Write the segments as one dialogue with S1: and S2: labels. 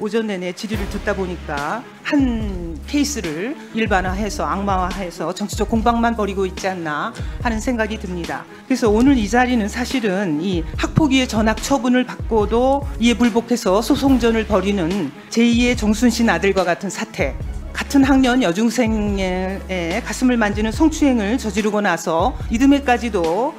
S1: 오전 내내 질의를 듣다 보니까 한 케이스를 일반화해서 악마화해서 정치적 공방만 벌이고 있지 않나 하는 생각이 듭니다. 그래서 오늘 이 자리는 사실은 이 학폭위의 전학 처분을 받고도 이에 불복해서 소송전을 벌이는 제2의 정순신 아들과 같은 사태, 같은 학년 여중생의 가슴을 만지는 성추행을 저지르고 나서 이듬해까지도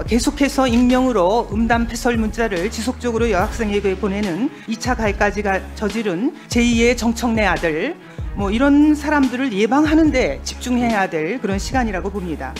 S1: 계속해서 익명으로 음담 패설 문자를 지속적으로 여학생에게 보내는 2차 가해까지 저지른 제2의 정청래 아들, 뭐 이런 사람들을 예방하는 데 집중해야 될 그런 시간이라고 봅니다.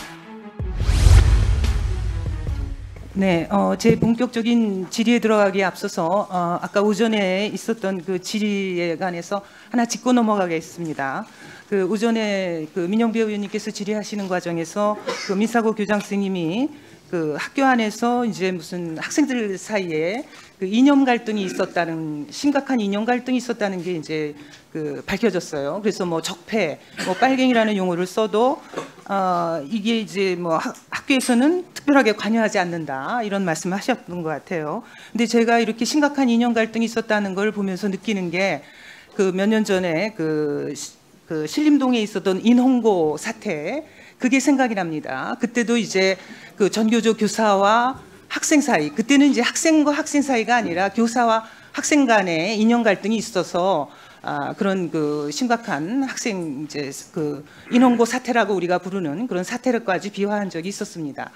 S1: 네, 제 본격적인 질의에 들어가기에 앞서서 아까 오전에 있었던 그 질의에 관해서 하나 짚고 넘어가겠습니다. 그 오전에 그 민영배 의원님께서 질의하시는 과정에서 그 민사고 교장 선생님이 그 학교 안에서 이제 무슨 학생들 사이에 그 이념 갈등이 있었다는, 심각한 이념 갈등이 있었다는 게 이제 그 밝혀졌어요. 그래서 뭐 적폐, 뭐 빨갱이라는 용어를 써도 이게 이제 뭐 학교에서는 특별하게 관여하지 않는다, 이런 말씀하셨던 것 같아요. 근데 제가 이렇게 심각한 이념 갈등이 있었다는 걸 보면서 느끼는 게 그 몇 년 전에 그 신림동에 있었던 인홍고 사태, 그게 생각이 납니다. 그때도 이제 그 전교조 교사와 학생 사이, 그때는 이제 학생과 학생 사이가 아니라 교사와 학생 간의 이념 갈등이 있어서 그런 그 심각한 학생 이제 그 인홍고 사태라고 우리가 부르는 그런 사태를까지 비화한 적이 있었습니다.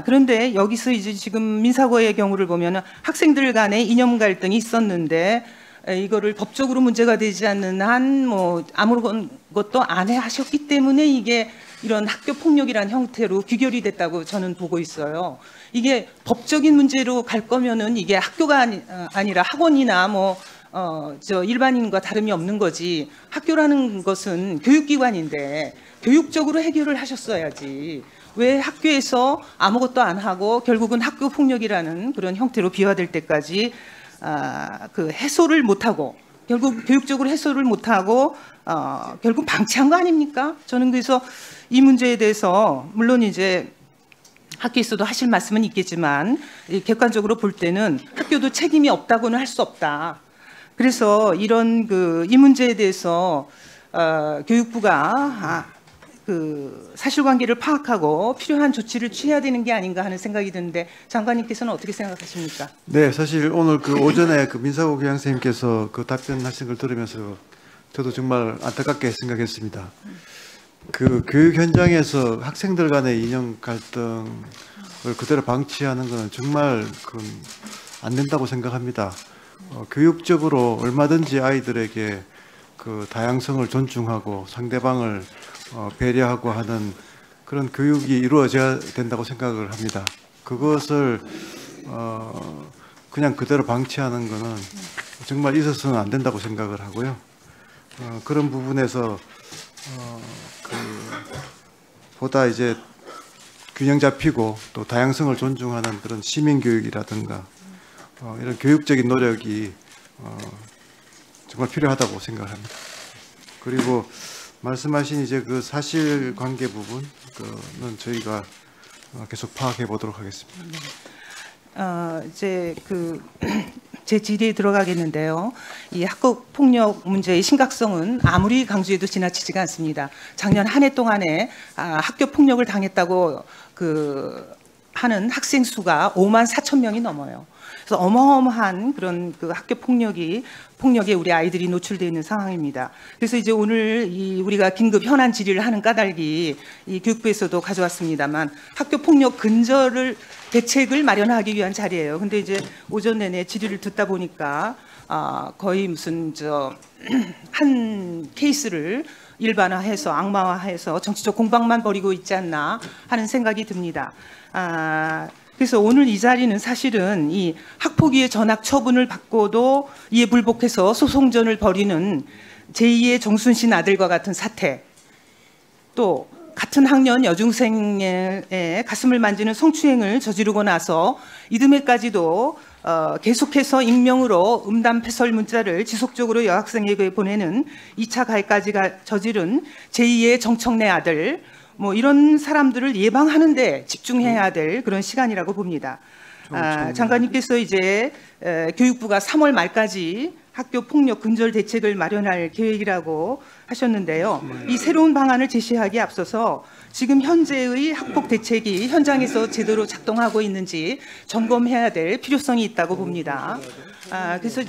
S1: 그런데 여기서 이제 지금 민사고의 경우를 보면 학생들 간의 이념 갈등이 있었는데 이거를 법적으로 문제가 되지 않는 한 뭐 아무것도 안 하셨기 때문에 이게 이런 학교 폭력이라는 형태로 귀결이 됐다고 저는 보고 있어요. 이게 법적인 문제로 갈 거면은 이게 학교가 아니라 학원이나 뭐 저 일반인과 다름이 없는 거지, 학교라는 것은 교육기관인데 교육적으로 해결을 하셨어야지. 왜 학교에서 아무것도 안 하고 결국은 학교 폭력이라는 그런 형태로 비화될 때까지 그 해소를 못하고, 결국 교육적으로 해소를 못하고 결국 방치한 거 아닙니까? 저는 그래서 이 문제에 대해서 물론 이제 학교에서도 하실 말씀은 있겠지만 객관적으로 볼 때는 학교도 책임이 없다고는 할 수 없다. 그래서 이런 이 문제에 대해서 교육부가 그 사실관계를 파악하고 필요한 조치를 취해야 되는 게 아닌가 하는 생각이 드는데 장관님께서는 어떻게 생각하십니까?
S2: 네, 사실 오늘 그 오전에 그 민사고 교장 선생님께서 그 답변하신 걸 들으면서 저도 정말 안타깝게 생각했습니다. 그 교육 현장에서 학생들 간의 이념 갈등을 그대로 방치하는 것은 정말 그건 안 된다고 생각합니다. 교육적으로 얼마든지 아이들에게 그 다양성을 존중하고 상대방을 배려하고 하는 그런 교육이 이루어져야 된다고 생각을 합니다. 그것을 그냥 그대로 방치하는 것은 정말 있어서는 안 된다고 생각을 하고요. 그런 부분에서 보다 이제 균형 잡히고 또 다양성을 존중하는 그런 시민 교육이라든가 이런 교육적인 노력이 정말 필요하다고 생각을 합니다. 그리고 말씀하신 이제 그 사실관계 부분은 저희가 계속 파악해 보도록 하겠습니다.
S1: 이제 제 질의에 들어가겠는데요. 이 학교 폭력 문제의 심각성은 아무리 강조해도 지나치지가 않습니다. 작년 한 해 동안에 학교 폭력을 당했다고 하는 학생 수가 5만 4천 명이 넘어요. 그래서 어마어마한 그런 그 학교 폭력에 우리 아이들이 노출되어 있는 상황입니다. 그래서 이제 오늘 우리가 긴급 현안 질의를 하는 까닭이 이 교육부에서도 가져왔습니다만 학교 폭력 근절 대책을 마련하기 위한 자리예요. 근데 이제 오전 내내 질의를 듣다 보니까 거의 무슨 한 케이스를 일반화해서 악마화해서 정치적 공방만 벌이고 있지 않나 하는 생각이 듭니다. 그래서 오늘 이 자리는 사실은 이 학폭위의 전학 처분을 받고도 이에 불복해서 소송전을 벌이는 제2의 정순신 아들과 같은 사태, 또 같은 학년 여중생의 가슴을 만지는 성추행을 저지르고 나서 이듬해까지도 계속해서 익명으로 음담 패설 문자를 지속적으로 여학생에게 보내는 2차 가해까지 저지른 제2의 정청래 아들, 뭐 이런 사람들을 예방하는 데 집중해야 될 그런 시간이라고 봅니다. 장관님께서 이제 교육부가 3월 말까지 학교 폭력 근절 대책을 마련할 계획이라고 하셨는데요. 이 새로운 방안을 제시하기에 앞서서 지금 현재의 학폭 대책이 현장에서 제대로 작동하고 있는지 점검해야 될 필요성이 있다고 봅니다. 그래서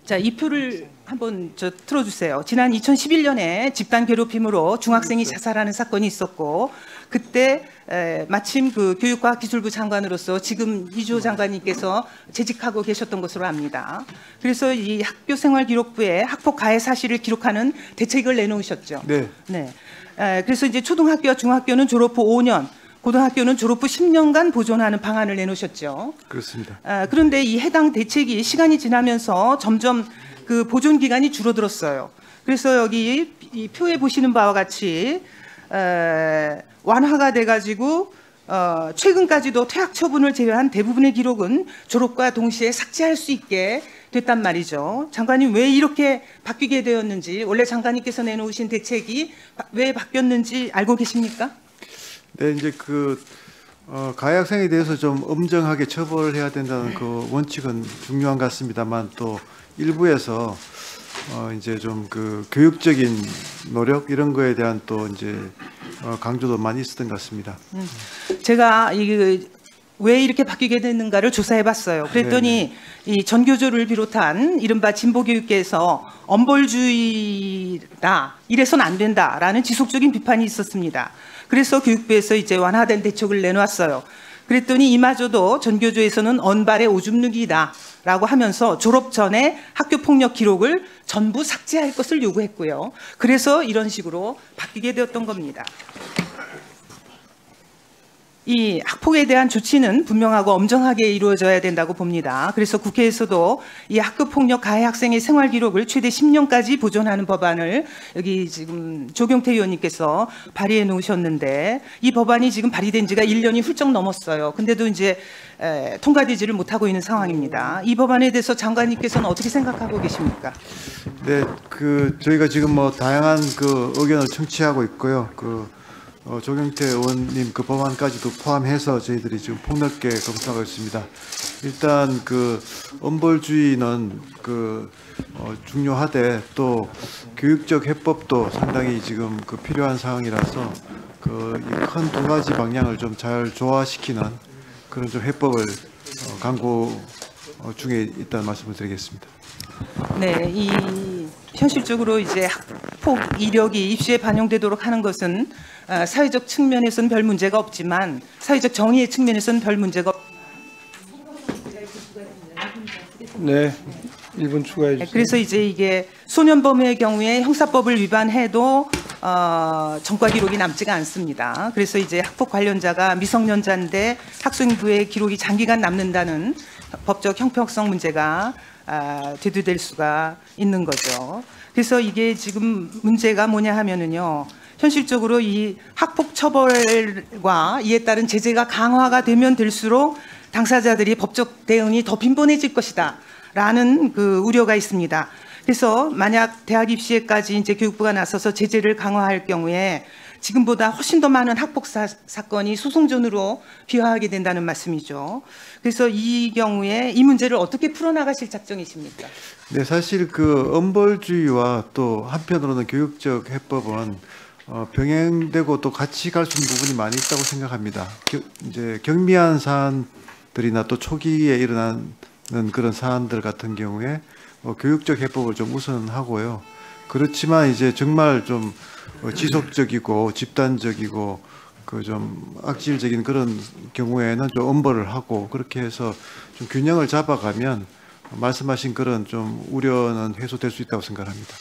S1: 자, 이 표를 한번 틀어주세요. 지난 2011년에 집단 괴롭힘으로 중학생이 자살하는 사건이 있었고, 그때 마침 그 교육과학기술부 장관으로서 지금 이주호 장관님께서 재직하고 계셨던 것으로 압니다. 그래서 이 학교생활기록부에 학폭 가해 사실을 기록하는 대책을 내놓으셨죠.
S2: 네.
S1: 네. 그래서 이제 초등학교와 중학교는 졸업 후 5년, 고등학교는 졸업 후 10년간 보존하는 방안을 내놓으셨죠.
S2: 그렇습니다.
S1: 그런데 이 해당 대책이 시간이 지나면서 점점 그 보존 기간이 줄어들었어요. 그래서 여기 이 표에 보시는 바와 같이 완화가 돼가지고 최근까지도 퇴학 처분을 제외한 대부분의 기록은 졸업과 동시에 삭제할 수 있게 됐단 말이죠. 장관님 왜 이렇게 바뀌게 되었는지, 원래 장관님께서 내놓으신 대책이 왜 바뀌었는지 알고 계십니까?
S2: 네, 이제 가해 학생에 대해서 좀 엄정하게 처벌해야 된다는 그 원칙은 중요한 것 같습니다만, 또 일부에서 이제 좀 그 교육적인 노력 이런 거에 대한 또 이제 강조도 많이 있었던 것 같습니다.
S1: 제가 왜 이렇게 바뀌게 됐는가를 조사해봤어요. 그랬더니 이 전교조를 비롯한 이른바 진보교육계에서 엄벌주의다, 이래선 안 된다라는 지속적인 비판이 있었습니다. 그래서 교육부에서 이제 완화된 대책을 내놓았어요. 그랬더니 이마저도 전교조에서는 언발의 오줌 누기다라고 하면서 졸업 전에 학교폭력 기록을 전부 삭제할 것을 요구했고요. 그래서 이런 식으로 바뀌게 되었던 겁니다. 이 학폭에 대한 조치는 분명하고 엄정하게 이루어져야 된다고 봅니다. 그래서 국회에서도 이 학교폭력 가해 학생의 생활 기록을 최대 10년까지 보존하는 법안을 여기 지금 조경태 의원님께서 발의해 놓으셨는데, 이 법안이 지금 발의된 지가 1년이 훌쩍 넘었어요. 근데도 이제 통과되지를 못하고 있는 상황입니다. 이 법안에 대해서 장관님께서는 어떻게 생각하고 계십니까?
S2: 네, 저희가 지금 뭐 다양한 그 의견을 청취하고 있고요. 조경태 의원님 그 법안까지도 포함해서 저희들이 지금 폭넓게 검토하고 있습니다. 일단 엄벌주의는 중요하되, 또 교육적 해법도 상당히 지금 필요한 상황이라서 큰 두 가지 방향을 좀 잘 조화시키는 그런 좀 해법을 강구 중에 있다는 말씀을 드리겠습니다.
S1: 네, 현실적으로 이제 학폭 이력이 입시에 반영되도록 하는 것은 사회적 측면에서는 별 문제가 없지만, 사회적 정의의 측면에서는 별 문제가
S3: 네, 1분 추가해 주세요.
S1: 그래서 이제 이게 소년범의 경우에 형사법을 위반해도 전과 기록이 남지가 않습니다. 그래서 이제 학폭 관련자가 미성년자인데 학생부의 기록이 장기간 남는다는 법적 형평성 문제가 대두될 수가 있는 거죠. 그래서 이게 지금 문제가 뭐냐 하면은요, 현실적으로 이 학폭 처벌과 이에 따른 제재가 강화가 되면 될수록 당사자들이 법적 대응이 더 빈번해질 것이다라는 그 우려가 있습니다. 그래서 만약 대학 입시에까지 이제 교육부가 나서서 제재를 강화할 경우에 지금보다 훨씬 더 많은 학폭 사건이 소송전으로 비화하게 된다는 말씀이죠. 그래서 이 경우에 이 문제를 어떻게 풀어나가실 작정이십니까?
S2: 네, 사실 엄벌주의와 또 한편으로는 교육적 해법은 병행되고 또 같이 갈 수 있는 부분이 많이 있다고 생각합니다. 이제 경미한 사안들이나 또 초기에 일어나는 그런 사안들 같은 경우에 교육적 해법을 좀 우선하고요. 그렇지만 이제 정말 좀 지속적이고 집단적이고 좀 악질적인 그런 경우에는 좀 엄벌을 하고, 그렇게 해서 좀 균형을 잡아가면 말씀하신 그런 좀 우려는 해소될 수 있다고 생각합니다.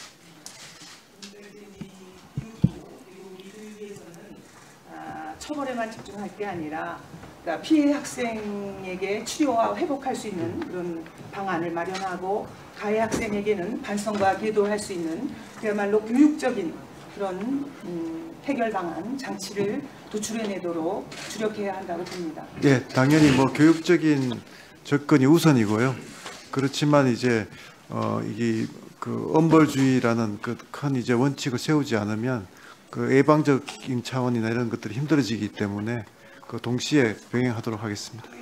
S1: 처벌에만 집중할 게 아니라 그러니까 피해 학생에게 치료와 회복할 수 있는 그런 방안을 마련하고, 가해 학생에게는 반성과 계도할 수 있는 그야말로 교육적인 그런 해결 방안, 장치를 도출해내도록 주력해야 한다고 봅니다.
S2: 네, 당연히 교육적인 접근이 우선이고요. 그렇지만 이제 이게 엄벌주의라는 큰 이제 원칙을 세우지 않으면 예방적인 차원이나 이런 것들이 힘들어지기 때문에 그 동시에 병행하도록 하겠습니다.